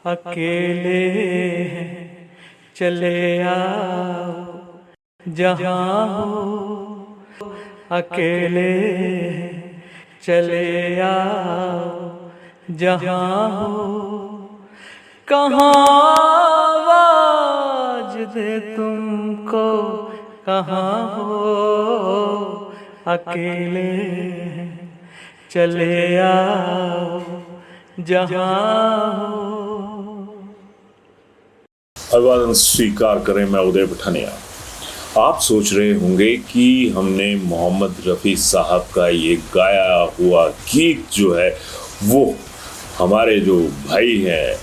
अकेले हैं चले आओ जहाँ हो, अकेले हैं चले आओ जहाँ हो, कहाँ आवाज दे तुमको, कहाँ हो, अकेले हैं चले आओ जहाँ हो। अभिवादन स्वीकार करें, मैं उदय पठानिया। आप सोच रहे होंगे कि हमने मोहम्मद रफ़ी साहब का ये गाया हुआ गीत जो है वो हमारे जो भाई हैं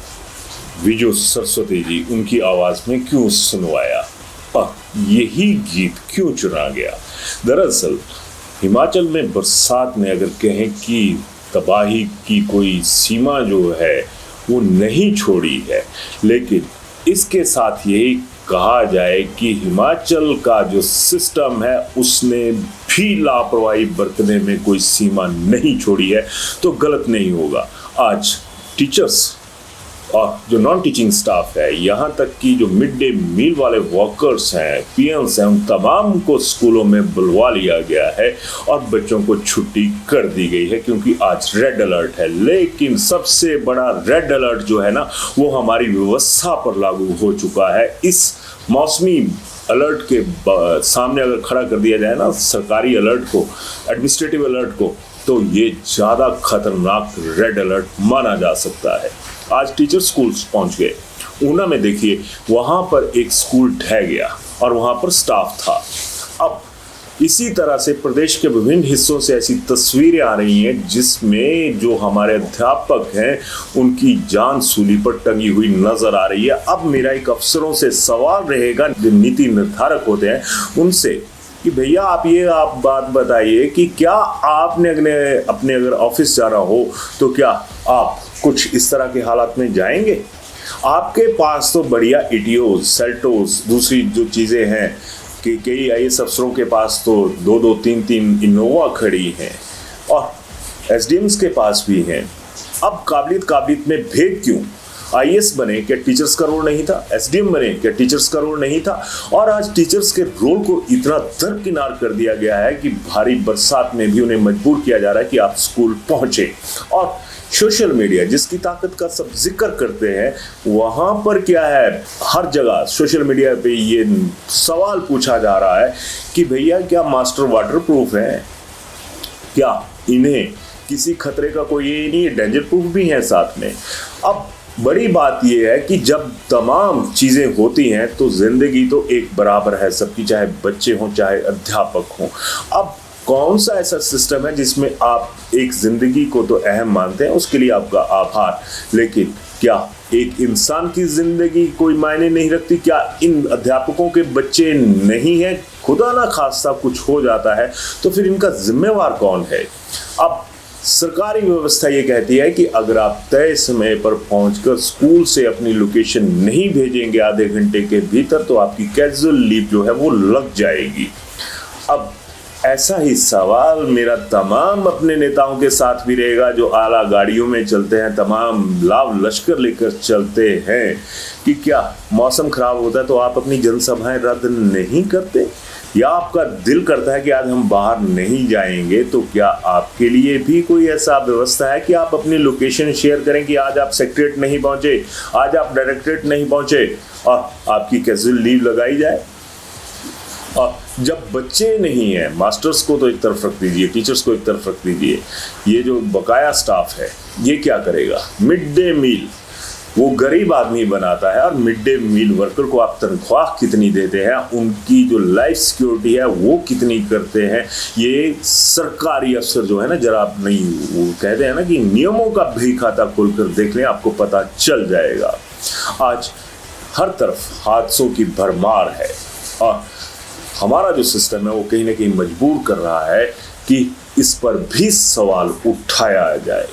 विजय सरस्वती जी, उनकी आवाज़ में क्यों सुनवाया और यही गीत क्यों चुना गया। दरअसल हिमाचल में बरसात ने अगर कहें कि तबाही की कोई सीमा जो है वो नहीं छोड़ी है, लेकिन इसके साथ यही कहा जाए कि हिमाचल का जो सिस्टम है उसने भी लापरवाही बरतने में कोई सीमा नहीं छोड़ी है तो गलत नहीं होगा। आज टीचर्स और जो नॉन टीचिंग स्टाफ है, यहाँ तक कि जो मिड डे मील वाले वर्कर्स हैं, पीएंस हैं, उन तमाम को स्कूलों में बुलवा लिया गया है और बच्चों को छुट्टी कर दी गई है क्योंकि आज रेड अलर्ट है। लेकिन सबसे बड़ा रेड अलर्ट जो है ना वो हमारी व्यवस्था पर लागू हो चुका है। इस मौसमी अलर्ट के सामने अगर खड़ा कर दिया जाए ना सरकारी अलर्ट को, एडमिनिस्ट्रेटिव अलर्ट को, तो ये ज़्यादा खतरनाक रेड अलर्ट माना जा सकता है। आज टीचर स्कूल्स पहुंच गए। ऊना में देखिए, वहाँ पर एक स्कूल ढह गया और वहाँ पर स्टाफ था। अब इसी तरह से प्रदेश के विभिन्न हिस्सों से ऐसी तस्वीरें आ रही हैं जिसमें जो हमारे अध्यापक हैं उनकी जान सूली पर टंगी हुई नजर आ रही है। अब मेरा एक अफसरों से सवाल रहेगा, जो नीति निर्धारक होते हैं उनसे, कि भैया आप बात बताइए कि क्या आपने अपने अगर ऑफिस जा रहा हो तो क्या आप कुछ इस तरह के हालात में जाएंगे? आपके पास तो बढ़िया इटियोज, सेल्टोस, दूसरी जो चीज़ें हैं कि कई आईएएस अफसरों के पास तो 2-2, 3-3 इनोवा खड़ी हैं और एसडीएम्स के पास भी हैं। अब काबिलियत में भेद क्यों? आईएएस बने क्या टीचर्स का रोल नहीं था? एसडीएम बने क्या टीचर्स का रोल नहीं था? और आज टीचर्स के रोल को इतना दरकिनार कर दिया गया है कि भारी बरसात में भी उन्हें मजबूर किया जा रहा है कि आप स्कूल पहुंचे। और सोशल मीडिया जिसकी ताकत का सब जिक्र करते हैं, वहाँ पर क्या है, हर जगह सोशल मीडिया पे ये सवाल पूछा जा रहा है कि भैया क्या मास्टर वाटर प्रूफ हैं? क्या इन्हें किसी खतरे का कोई ये नहीं है, डेंजर प्रूफ भी है साथ में? अब बड़ी बात यह है कि जब तमाम चीज़ें होती हैं तो ज़िंदगी तो एक बराबर है सबकी, चाहे बच्चे हों चाहे अध्यापक हों। अब कौन सा ऐसा सिस्टम है जिसमें आप एक ज़िंदगी को तो अहम मानते हैं, उसके लिए आपका आभार, लेकिन क्या एक इंसान की ज़िंदगी कोई मायने नहीं रखती? क्या इन अध्यापकों के बच्चे नहीं हैं? खुदा ना खास्ता कुछ हो जाता है तो फिर इनका जिम्मेवार कौन है? अब सरकारी व्यवस्था ये कहती है कि अगर आप तय समय पर पहुंचकर स्कूल से अपनी लोकेशन नहीं भेजेंगे आधे घंटे के भीतर तो आपकी कैजुअल लीव जो है वो लग जाएगी। अब ऐसा ही सवाल मेरा तमाम अपने नेताओं के साथ भी रहेगा जो आला गाड़ियों में चलते हैं, तमाम लाव लश्कर लेकर चलते हैं, कि क्या मौसम खराब होता है तो आप अपनी जनसभाएं रद्द नहीं करते? या आपका दिल करता है कि आज हम बाहर नहीं जाएंगे, तो क्या आपके लिए भी कोई ऐसा व्यवस्था है कि आप अपनी लोकेशन शेयर करें कि आज आप सेक्रेटरीट नहीं पहुंचे, आज आप डायरेक्टरेट नहीं पहुंचे और आपकी कैजुअल लीव लगाई जाए? और जब बच्चे नहीं हैं, मास्टर्स को तो एक तरफ रख दीजिए, टीचर्स को एक तरफ रख दीजिए, ये जो बकाया स्टाफ है ये क्या करेगा? मिड डे मील वो गरीब आदमी बनाता है और मिड डे मील वर्कर को आप तनख्वाह कितनी देते हैं, उनकी जो लाइफ सिक्योरिटी है वो कितनी करते हैं, ये सरकारी अफसर जो है ना, जरा आप नहीं, वो कहते हैं ना कि नियमों का भी खाता खोलकर देख लें, आपको पता चल जाएगा। आज हर तरफ हादसों की भरमार है और हमारा जो सिस्टम है वो कहीं ना कहीं मजबूर कर रहा है कि इस पर भी सवाल उठाया जाए।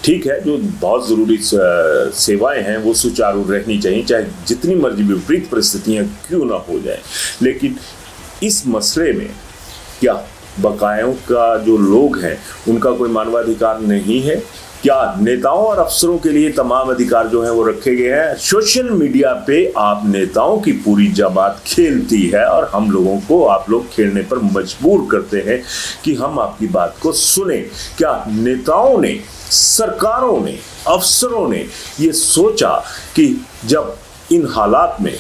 ठीक है, जो बहुत ज़रूरी सेवाएं हैं वो सुचारू रहनी चाहिए, चाहे जितनी मर्जी विपरीत परिस्थितियां क्यों ना हो जाए, लेकिन इस मसले में क्या बकायों का जो लोग हैं उनका कोई मानवाधिकार नहीं है? क्या नेताओं और अफसरों के लिए तमाम अधिकार जो हैं वो रखे गए हैं? सोशल मीडिया पे आप नेताओं की पूरी जमात खेलती है और हम लोगों को आप लोग खेलने पर मजबूर करते हैं कि हम आपकी बात को सुने। क्या नेताओं ने, सरकारों ने, अफसरों ने ये सोचा कि जब इन हालात में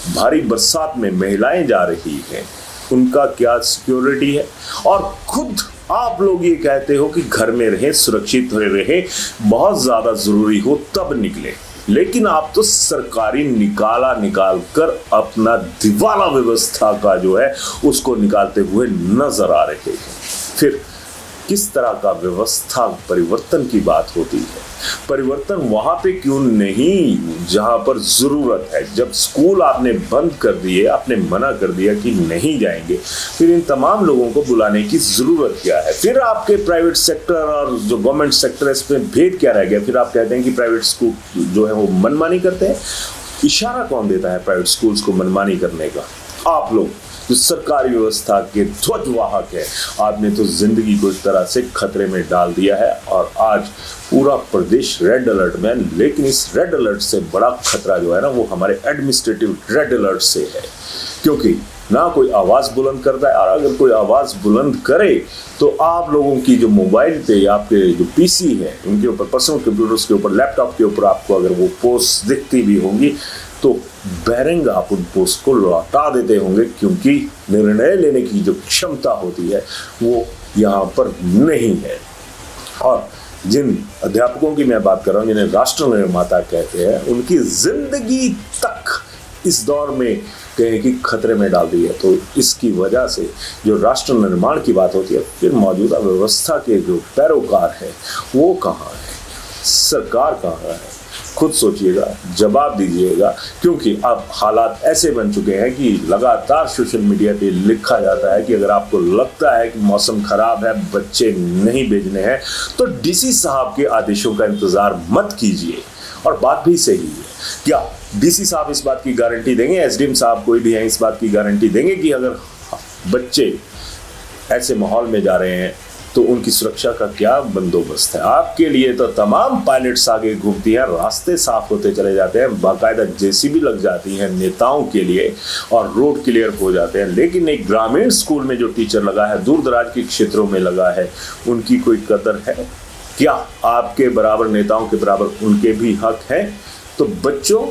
भारी बरसात में महिलाएं जा रही हैं उनका क्या सिक्योरिटी है, और खुद आप लोग ये कहते हो कि घर में रहें, सुरक्षित रहें, बहुत ज्यादा जरूरी हो तब निकले, लेकिन आप तो सरकारी निकाल कर अपना दिवाला व्यवस्था का जो है उसको निकालते हुए नजर आ रहे हैं। फिर किस तरह का व्यवस्था परिवर्तन की बात होती है? परिवर्तन वहां पे क्यों नहीं जहां पर जरूरत है? जब स्कूल आपने बंद कर दिए, आपने मना कर दिया कि नहीं जाएंगे, फिर इन तमाम लोगों को बुलाने की जरूरत क्या है? फिर आपके प्राइवेट सेक्टर और जो गवर्नमेंट सेक्टर है इसमें भेद क्या रह गया? फिर आप कहते हैं कि प्राइवेट स्कूल जो है वो मनमानी करते हैं। इशारा कौन देता है प्राइवेट स्कूल्स को मनमानी करने का? आप लोग जो सरकारी व्यवस्था के ध्वजवाहक है, आपने तो जिंदगी को इस तरह से खतरे में डाल दिया है और आज पूरा प्रदेश रेड अलर्ट में। लेकिन इस रेड अलर्ट से बड़ा खतरा जो है ना वो हमारे एडमिनिस्ट्रेटिव रेड अलर्ट से है, क्योंकि ना कोई आवाज़ बुलंद करता है, और अगर कोई आवाज़ बुलंद करे तो आप लोगों की जो मोबाइल पे या आपके जो पीसी है उनके ऊपर, पर्सनल कंप्यूटर्स के ऊपर, लैपटॉप के ऊपर आपको अगर वो पोस्ट दिखती भी होंगी तो बैरिंग आप उन पोस्ट को लौटा देते होंगे, क्योंकि निर्णय लेने की जो क्षमता होती है वो यहाँ पर नहीं है। और जिन अध्यापकों की मैं बात कर रहा हूँ, जिन्हें राष्ट्र निर्माता कहते हैं, उनकी जिंदगी तक इस दौर में कहें कि खतरे में डाल दी है। तो इसकी वजह से जो राष्ट्र निर्माण की बात होती है, फिर मौजूदा व्यवस्था के जो पैरोकार है वो कहाँ है? सरकार कहाँ है? खुद सोचिएगा, जवाब दीजिएगा, क्योंकि अब हालात ऐसे बन चुके हैं कि लगातार सोशल मीडिया पे लिखा जाता है कि अगर आपको लगता है कि मौसम खराब है, बच्चे नहीं भेजने हैं, तो डीसी साहब के आदेशों का इंतजार मत कीजिए। और बात भी सही है। क्या डीसी साहब इस बात की गारंटी देंगे, एसडीएम साहब कोई भी है इस बात की गारंटी देंगे कि अगर बच्चे ऐसे माहौल में जा रहे हैं तो उनकी सुरक्षा का क्या बंदोबस्त है? आपके लिए तो तमाम पायलट्स आगे घूमती हैं, रास्ते साफ होते चले जाते हैं, बाकायदा जेसीबी लग जाती है नेताओं के लिए और रोड क्लियर हो जाते हैं, लेकिन एक ग्रामीण स्कूल में जो टीचर लगा है, दूर दराज के क्षेत्रों में लगा है, उनकी कोई कदर है क्या? आपके बराबर, नेताओं के बराबर उनके भी हक हैं। तो बच्चों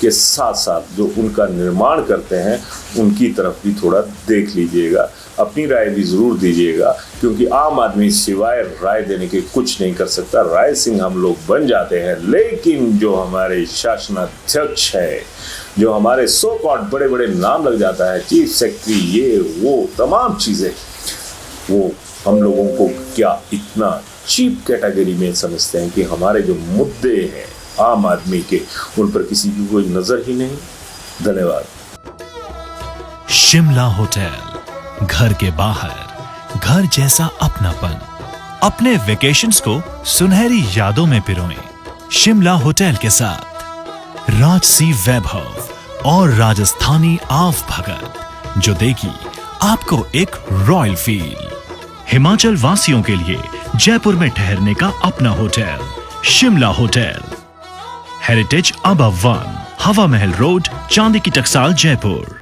के साथ साथ जो उनका निर्माण करते हैं उनकी तरफ भी थोड़ा देख लीजिएगा, अपनी राय भी ज़रूर दीजिएगा, क्योंकि आम आदमी सिवाय राय देने के कुछ नहीं कर सकता। राय सिंह हम लोग बन जाते हैं, लेकिन जो हमारे शासनाध्यक्ष है, जो हमारे सो कॉल्ड बड़े बड़े नाम लग जाता है, चीफ सेक्रेटरी, ये वो तमाम चीज़ें, वो हम लोगों को क्या इतना चीप कैटेगरी में समझते हैं कि हमारे जो मुद्दे हैं आम आदमी के, उन पर किसी की कोई नजर ही नहीं। धन्यवाद। शिमला होटल, घर के बाहर घर जैसा अपनापन। अपने वेकेशंस को सुनहरी यादों में पिरोएं शिमला होटल के साथ। राजसी वैभव और राजस्थानी आव भगत, जो देगी आपको एक रॉयल फील। हिमाचल वासियों के लिए जयपुर में ठहरने का अपना hotel, Shimla hotel. Heritage above 1, हवा महल रोड, चांदी की टकसाल, जयपुर।